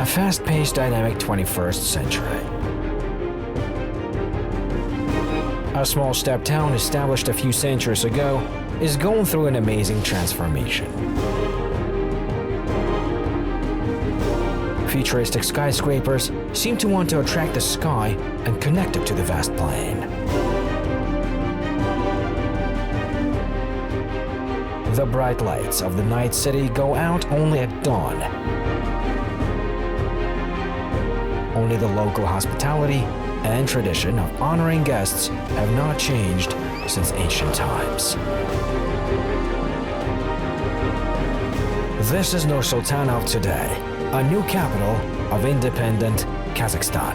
A fast-paced, dynamic 21st century. A small steppe town established a few centuries ago is going through an amazing transformation. Futuristic skyscrapers seem to want to attract the sky and connect it to the vast plain. The bright lights of the night city go out only at dawn. Only the local hospitality and tradition of honoring guests have not changed since ancient times. This is Nur-Sultan of today, a new capital of independent Kazakhstan.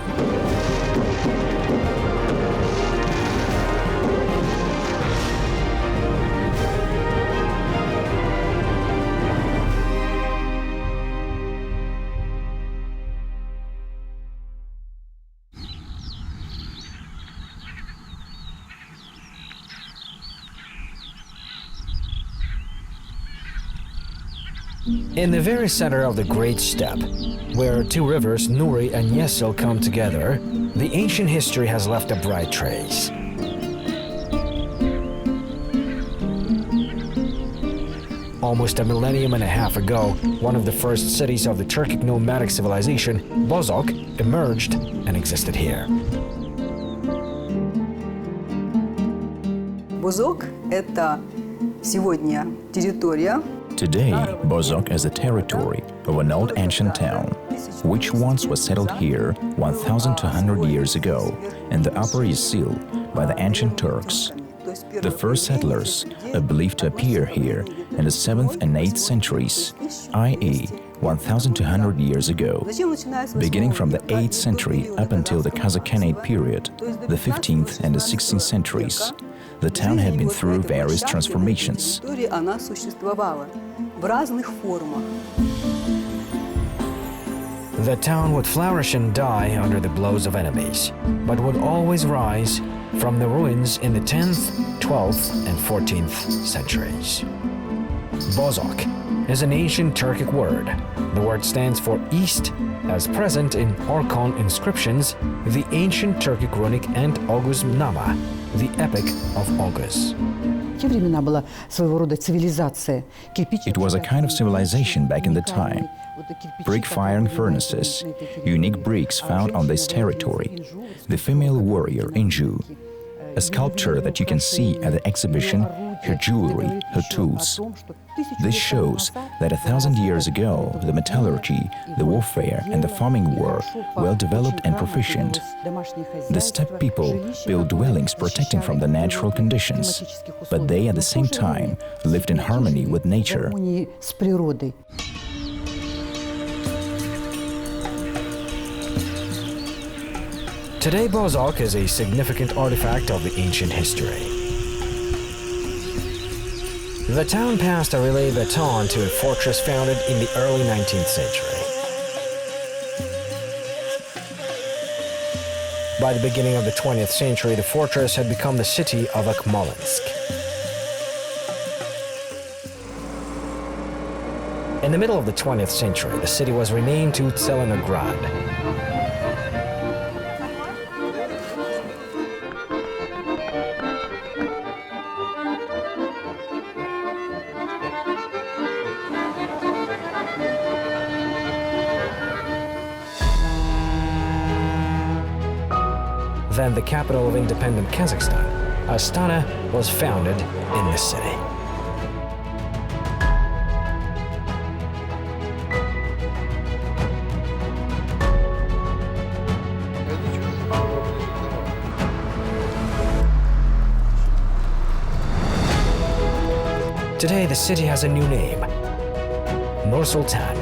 In the very center of the Great Steppe, where two rivers, Nuri and Yesil, come together, the ancient history has left a bright trace. Almost a millennium and a half ago, one of the first cities of the Turkic nomadic civilization, Bozok, emerged and existed here. Bozok – это сегодня территория. Today, Bozok is the territory of an old ancient town, which once was settled here 1,200 years ago in the Upper Yesil by the ancient Turks. The first settlers are believed to appear here in the 7th and 8th centuries, i.e. 1,200 years ago. Beginning from the 8th century up until the Kazakh Khanate period, the 15th and the 16th centuries, the town had been through various transformations. The town would flourish and die under the blows of enemies, but would always rise from the ruins in the 10th, 12th, and 14th centuries. Bozok is an ancient Turkic word. The word stands for east, as present in Orkhon inscriptions, the ancient Turkic runic and Oguz Nama, the Epic of Oguz. It was a kind of civilization back in the time. Brick firing furnaces, unique bricks found on this territory, the female warrior Inju, a sculpture that you can see at the exhibition, her jewelry, her tools. This shows that 1,000 years ago, the metallurgy, the warfare, and the farming were well developed and proficient. The steppe people built dwellings protecting from the natural conditions, but they at the same time lived in harmony with nature. Today, Bozok is a significant artifact of the ancient history. The town passed a relay baton to a fortress founded in the early 19th century. By the beginning of the 20th century, the fortress had become the city of Akmolensk. In the middle of the 20th century, the city was renamed to Tselenograd. Then the capital of independent Kazakhstan, Astana, was founded in this city. Today, the city has a new name, Nur-Sultan,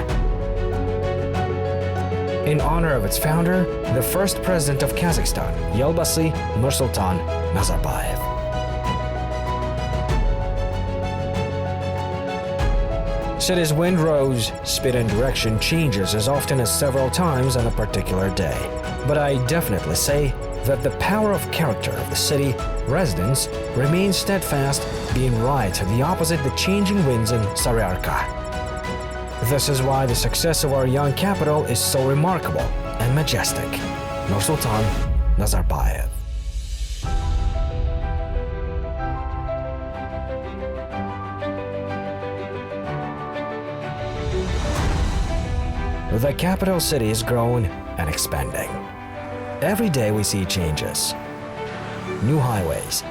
in honor of its founder, the first president of Kazakhstan, Yelbasi Nur-Sultan Nazarbayev. City's wind rose, speed and direction changes as often as several times on a particular day. But I definitely say that the power of character of the city residents remains steadfast, being right the opposite the changing winds in Saryarka. This is why the success of our young capital is so remarkable and majestic. Nur-Sultan Nazarbayev. The capital city is growing and expanding. Every day we see changes. New highways,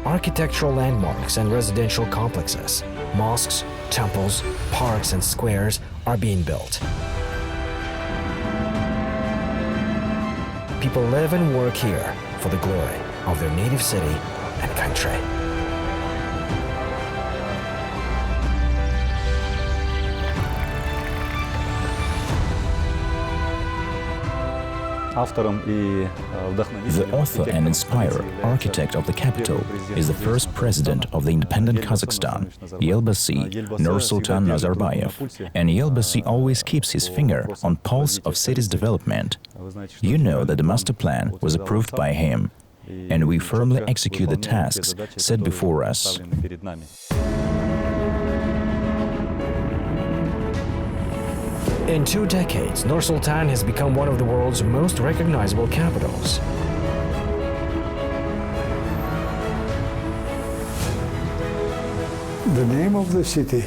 architectural landmarks and residential complexes, mosques, temples, parks and squares are being built. People live and work here for the glory of their native city and country. The author and inspirer, architect of the capital, is the first president of the independent Kazakhstan, г.Астаны, Nur-Sultan Nazarbayev. And г.Астаны always keeps his finger on pulse of city's development. You know that the master plan was approved by him, and we firmly execute the tasks set before us. In 2 decades, Nur-Sultan has become one of the world's most recognizable capitals. The name of the city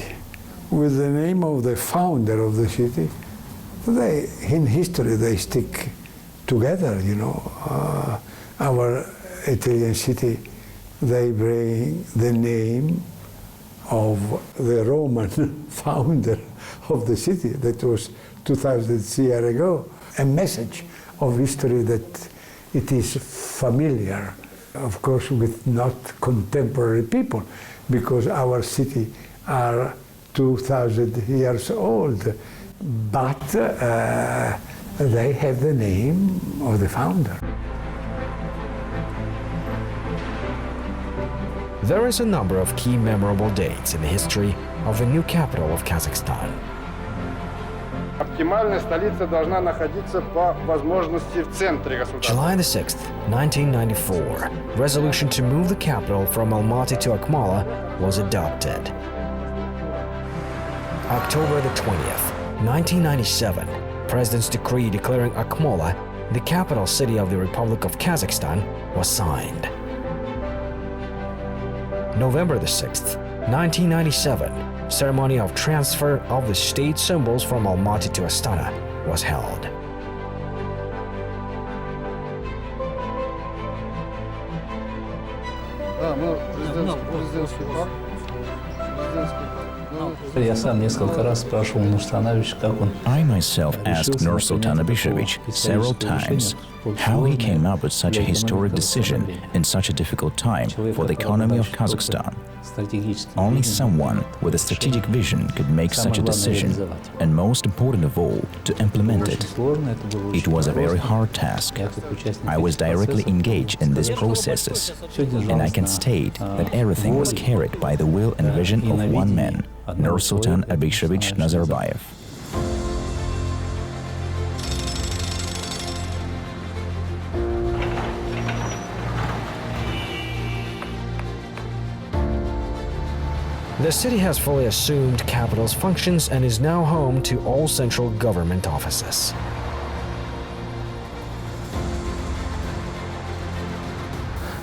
with the name of the founder of the city, in history they stick together, you know. Our Italian city, they bring the name of the Roman founder of the city that was 2,000 years ago. A message of history that it is familiar, of course, with not contemporary people, because our city are 2,000 years old, but they have the name of the founder. There is a number of key memorable dates in the history of the new capital of Kazakhstan. Оптимальная столица должна находиться по возможности в центре государства. July the 6th, 1994, resolution to move the capital from Almaty to Akmala was adopted. October the 20th, 1997, President's decree declaring Akmala the capital city of the Republic of Kazakhstan was signed. November the 6th, 1997, ceremony of transfer of the state symbols from Almaty to Astana was held. I myself asked Nur-Sultan Abishevich several times how he came up with such a historic decision in such a difficult time for the economy of Kazakhstan. Only someone with a strategic vision could make such a decision, and most important of all, to implement it. It was a very hard task. I was directly engaged in these processes, and I can state that everything was carried by the will and vision of one man, Nur-Sultan Abishevich Nazarbayev. The city has fully assumed capital's functions and is now home to all central government offices.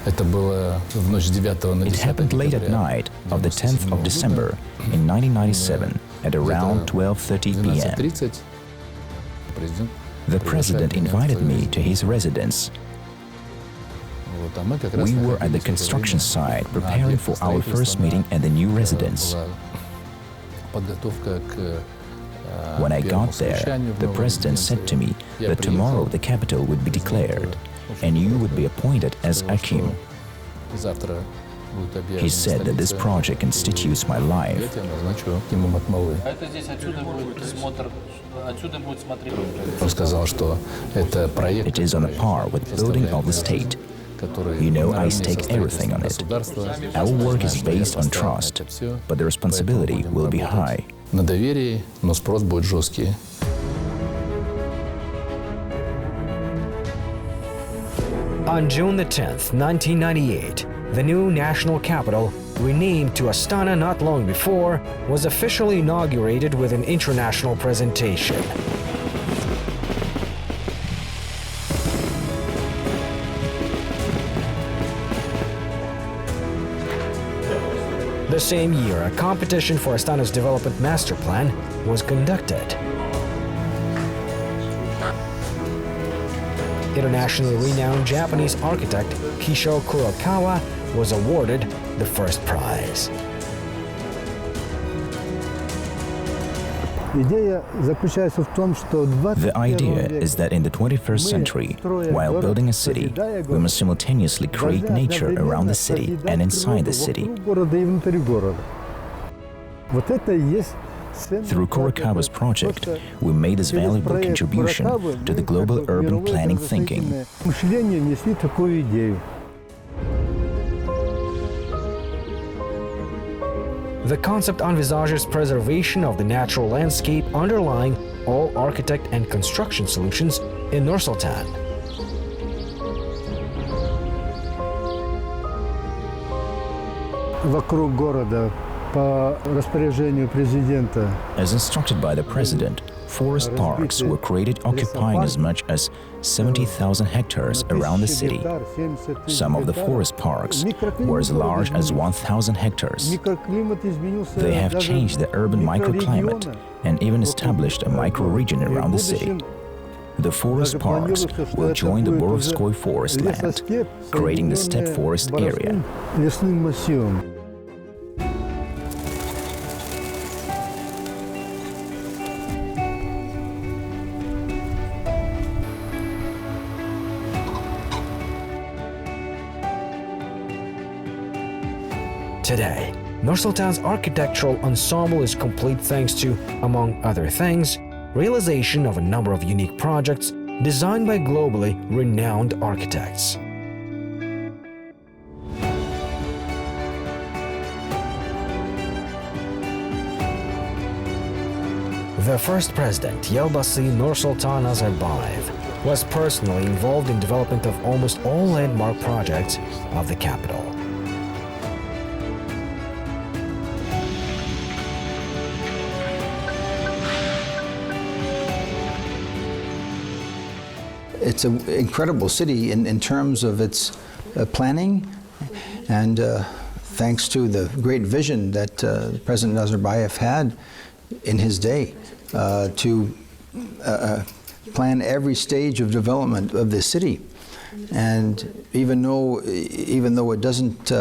It happened late at night of the 10th of December in 1997 at around 12:30 p.m. The president invited me to his residence. We were at the construction site preparing for our first meeting at the new residence. When I got there, the president said to me that tomorrow the capital would be declared and you would be appointed as Akim. He said that this project constitutes my life. It is on a par with building of the state. You know, I stake everything on it. Our work is based on trust, but the responsibility will be high. On June the 10th, 1998, the new national capital renamed to Astana not long before, was officially inaugurated with an international presentation. The same year, a competition for Astana's development master plan was conducted. Internationally renowned Japanese architect Kisho Kurokawa was awarded the first prize. The idea is that in the 21st century, while building a city, we must simultaneously create nature around the city and inside the city. Through Kurokawa's project, we made this valuable contribution to the global urban planning thinking. The concept envisages preservation of the natural landscape underlying all architect and construction solutions in Nur-Sultan. As instructed by the president, forest parks were created occupying as much as 70,000 hectares around the city. Some of the forest parks were as large as 1,000 hectares. They have changed the urban microclimate and even established a microregion around the city. The forest parks will join the Borovskoy forest land, creating the steppe forest area. Today, Nur-Sultan's architectural ensemble is complete thanks to, among other things, realization of a number of unique projects designed by globally renowned architects. The first president, Yelbasi Nur-Sultan Nazarbayev, was personally involved in development of almost all landmark projects of the capital. It's an incredible city in terms of its planning, and thanks to the great vision that President Nazarbayev had in his day to plan every stage of development of the city. And even though it doesn't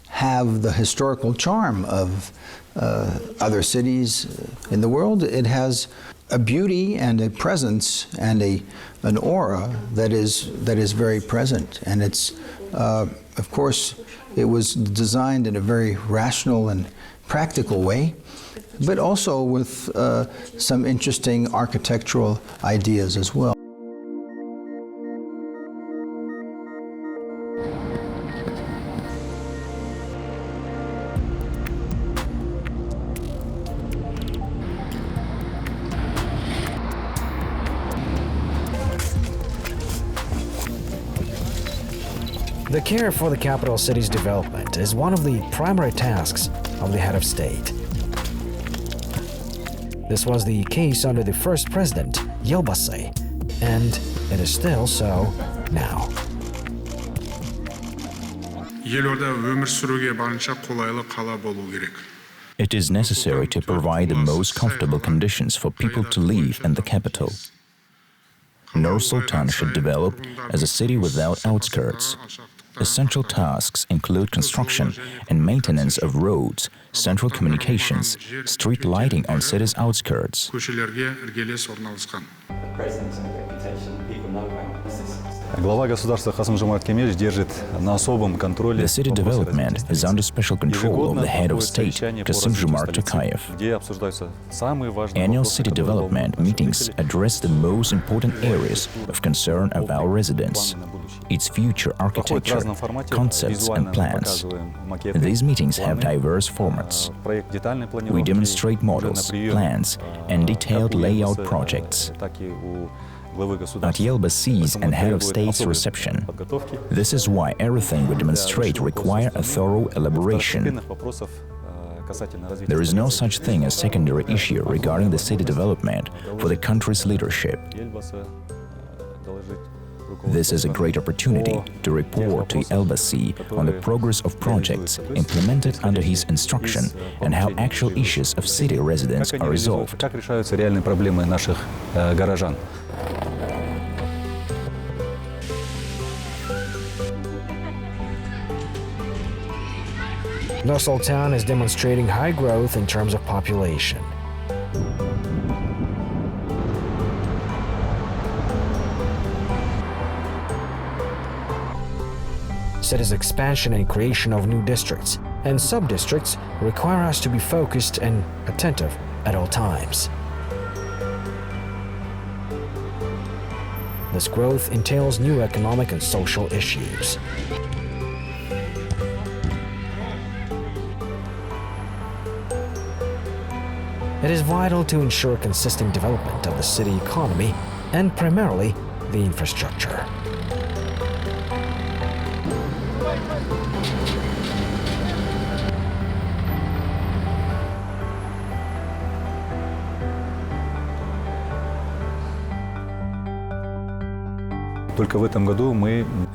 have the historical charm of other cities in the world, it has a beauty and a presence and an aura that is very present. And it's of course it was designed in a very rational and practical way, but also with some interesting architectural ideas as well. The care for the capital city's development is one of the primary tasks of the head of state. This was the case under the first president, Yelbasi, and it is still so now. It is necessary to provide the most comfortable conditions for people to live in the capital. Nur-Sultan should develop as a city without outskirts. Essential tasks include construction and maintenance of roads, central communications, street lighting on city's outskirts. The city development is under special control of the head of state, Kassym-Jomart Tokayev. Annual city development meetings address the most important areas of concern of our residents, its future architecture, concepts and plans. These meetings have diverse formats. We demonstrate models, plans, and detailed layout projects. at Yelbasi's and head of state's reception. This is why everything we demonstrate require a thorough elaboration. There is no such thing as secondary issue regarding the city development for the country's leadership. This is a great opportunity to report to Elbasi on the progress of projects implemented under his instruction and how actual issues of city residents are resolved. Как решаются реальные проблемы наших горожан. Nur-Sultan is demonstrating high growth in terms of population. City's expansion and creation of new districts and sub-districts require us to be focused and attentive at all times. This growth entails new economic and social issues. It is vital to ensure consistent development of the city economy and primarily the infrastructure.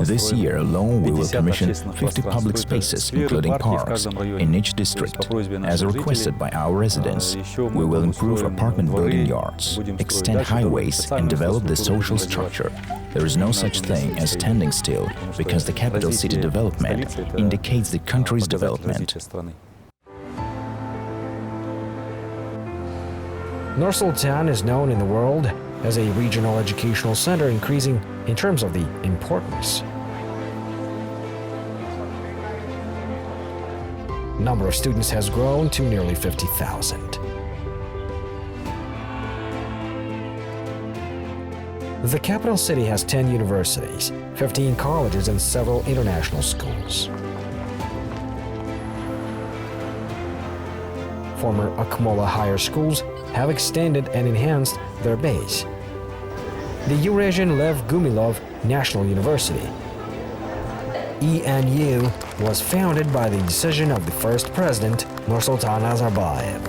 This year alone, we will commission 50 public spaces, including parks, in each district. As requested by our residents, we will improve apartment building yards, extend highways, and develop the social structure. There is no such thing as standing still, because the capital city development indicates the country's development. Nur-Sultan is known in the world as a regional educational center, increasing in terms of the importance. Number of students has grown to nearly 50,000. The capital city has 10 universities, 15 colleges, and several international schools. Former Akmola higher schools have extended and enhanced their base. The Eurasian Lev Gumilov National University, ENU, was founded by the decision of the first president, Nur-Sultan Nazarbayev.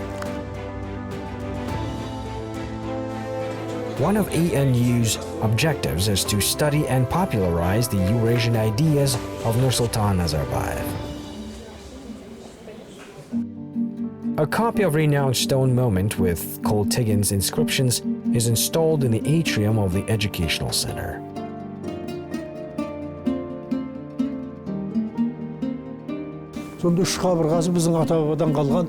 One of ENU's objectives is to study and popularize the Eurasian ideas of Nur-Sultan Nazarbayev. A copy of renowned stone monument with Koltegin's inscriptions is installed in the atrium of the educational center. Сонда үш қабырғасы біздің ата-бабадан қалған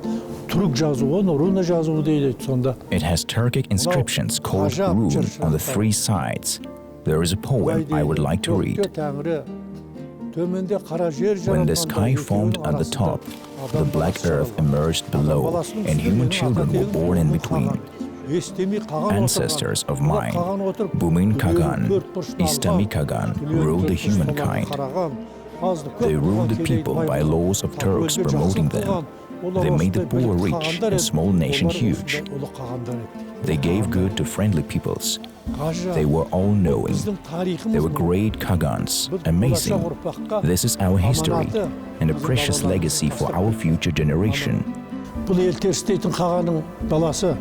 түрік жазуы, руна жазуы дейді сонда. It has Turkic inscriptions called rune on the three sides. There is a poem I would like to read. When the sky formed at the top, the black earth emerged below, and human children were born in between. Ancestors of mine, Bumin Kagan, Istami Kagan, ruled the humankind. They ruled the people by laws of Turks promoting them. They made the poor rich and small nation huge. They gave good to friendly peoples. They were all-knowing. They were great Khagans. Amazing. This is our history and a precious legacy for our future generation. Бұл ел терістейтін қағаның баласы.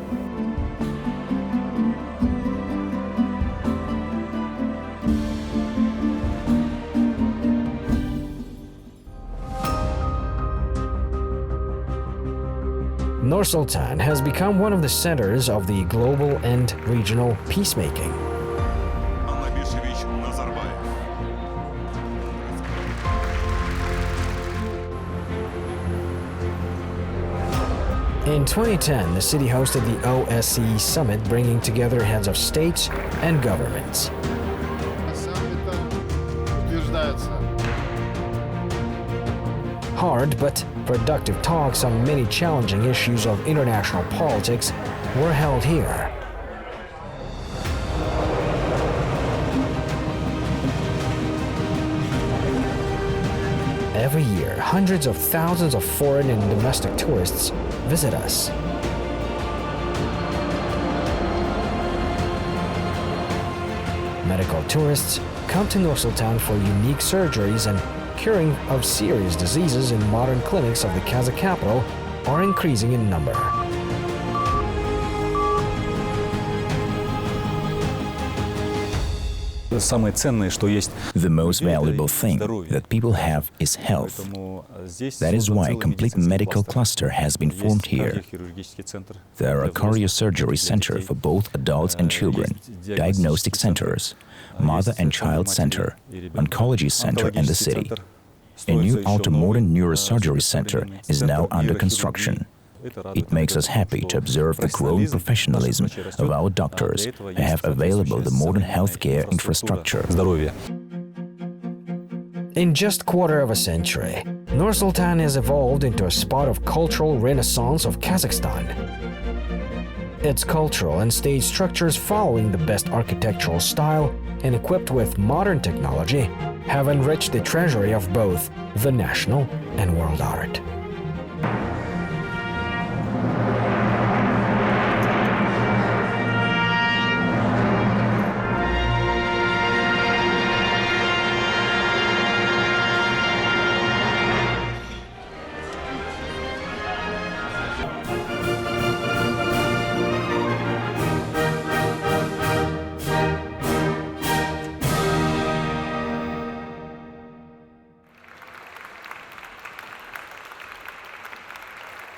Nur-Sultan has become one of the centers of the global and regional peacemaking. In 2010, the city hosted the OSCE summit, bringing together heads of states and governments. Hard but productive talks on many challenging issues of international politics were held here. Every year, hundreds of thousands of foreign and domestic tourists visit us. medical tourists come to Nur-Sultan for unique surgeries, and curing of serious diseases in modern clinics of the Kazakh capital are increasing in number. The most valuable thing that people have is health. That is why a complete medical cluster has been formed here. There are a cardiosurgery center for both adults and children, diagnostic centers, mother and child center, oncology center in the city. A new ultra-modern neurosurgery center is now under construction. It makes us happy to observe the growing professionalism of our doctors who have available the modern healthcare infrastructure. In just quarter of a century, Nur-Sultan has evolved into a spot of cultural renaissance of Kazakhstan. Its cultural and state structures, following the best architectural style and equipped with modern technology, have enriched the treasury of both the national and world art.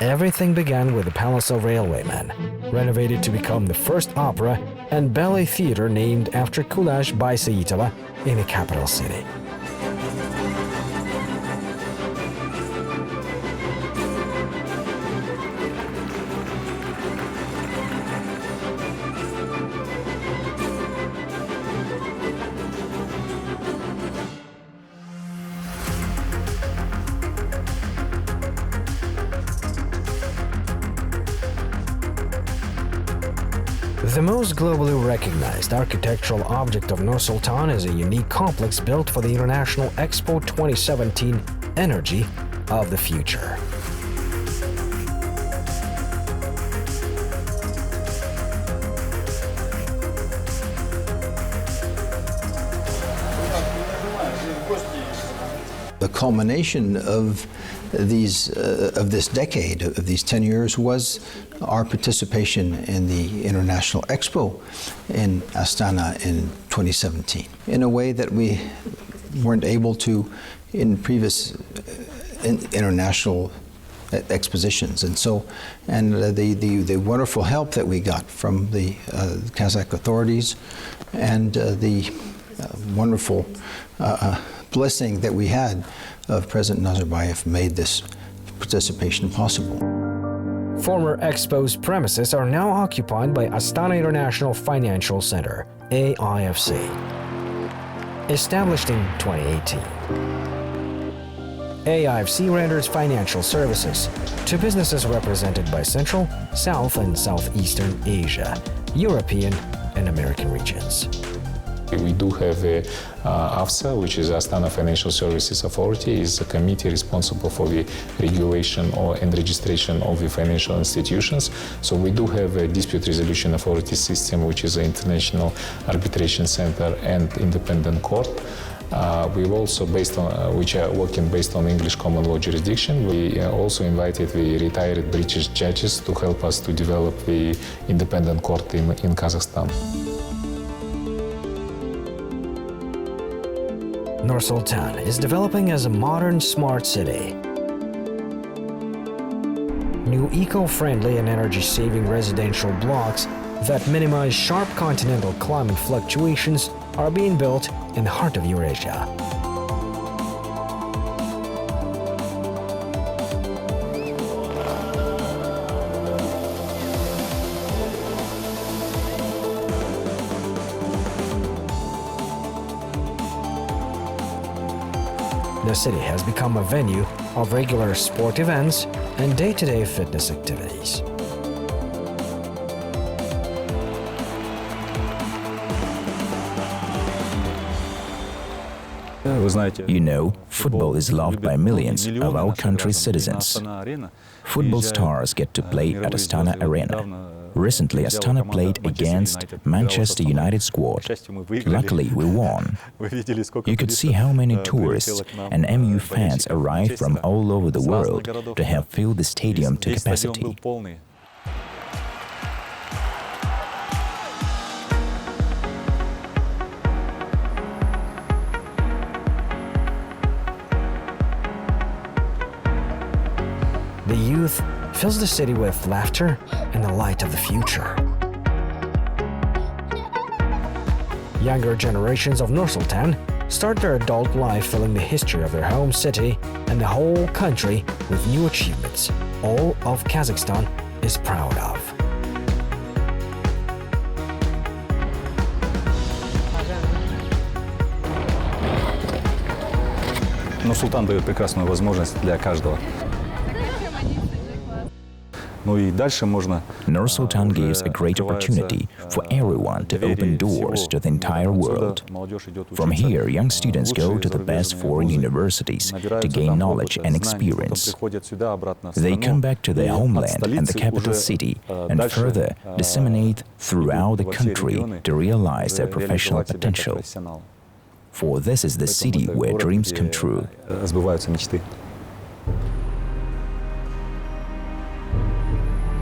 Everything began with the Palace of Railwaymen, renovated to become the first opera and ballet theater named after Kulash Baysaitova in the capital city. The most globally recognized architectural object of Nur-Sultan is a unique complex built for the International Expo 2017 Energy of the Future. The culmination of this decade, of these 10 years, was our participation in the International Expo in Astana in 2017, in a way that we weren't able to in previous international expositions. And so, the wonderful help that we got from the Kazakh authorities, and the wonderful blessing that we had of President Nazarbayev made this participation possible. Former Expo's premises are now occupied by Astana International Financial Center, AIFC, established in 2018. AIFC renders financial services to businesses represented by Central, South, and Southeastern Asia, European, and American regions. We do have a AFSA, which is Astana Financial Services Authority, is a committee responsible for the regulation and registration of the financial institutions. So we do have a dispute resolution authority system, which is an international arbitration center and independent court. We've also, which are working based on English common law jurisdiction. We also invited the retired British judges to help us to develop the independent court in Kazakhstan. Nur-Sultan is developing as a modern, smart city. New eco-friendly and energy-saving residential blocks that minimize sharp continental climate fluctuations are being built in the heart of Eurasia. The city has become a venue of regular sport events and day-to-day fitness activities. You know, football is loved by millions of our country's citizens. Football stars get to play at Astana Arena. Recently, Astana played against Manchester United squad. Luckily, we won. You could see how many tourists and MU fans arrived from all over the world to have filled the stadium to capacity. The youth fills the city with laughter and the light of the future. Younger generations of Nur-Sultan start their adult life filling the history of their home city and the whole country with new achievements all of Kazakhstan is proud of. Nur-Sultan дает прекрасную возможность для каждого. Ну и дальше можно Nur-Sultan gives a great opportunity for everyone to open doors to the entire world. From here, young students go to the best foreign universities to gain knowledge and experience. They come back to their homeland and the capital city and further disseminate throughout the country to realize their professional potential. For this is the city where dreams come true. Сбываются мечты.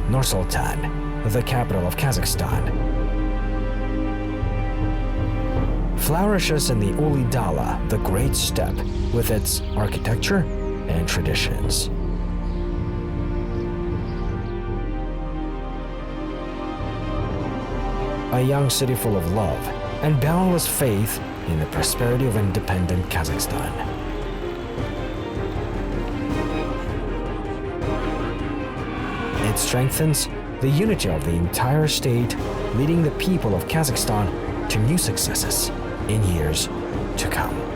Nur-Sultan, the capital of Kazakhstan, flourishes in the Uli Dala, the Great Steppe, with its architecture and traditions. A young city full of love and boundless faith in the prosperity of independent Kazakhstan. It strengthens the unity of the entire state, leading the people of Kazakhstan to new successes in years to come.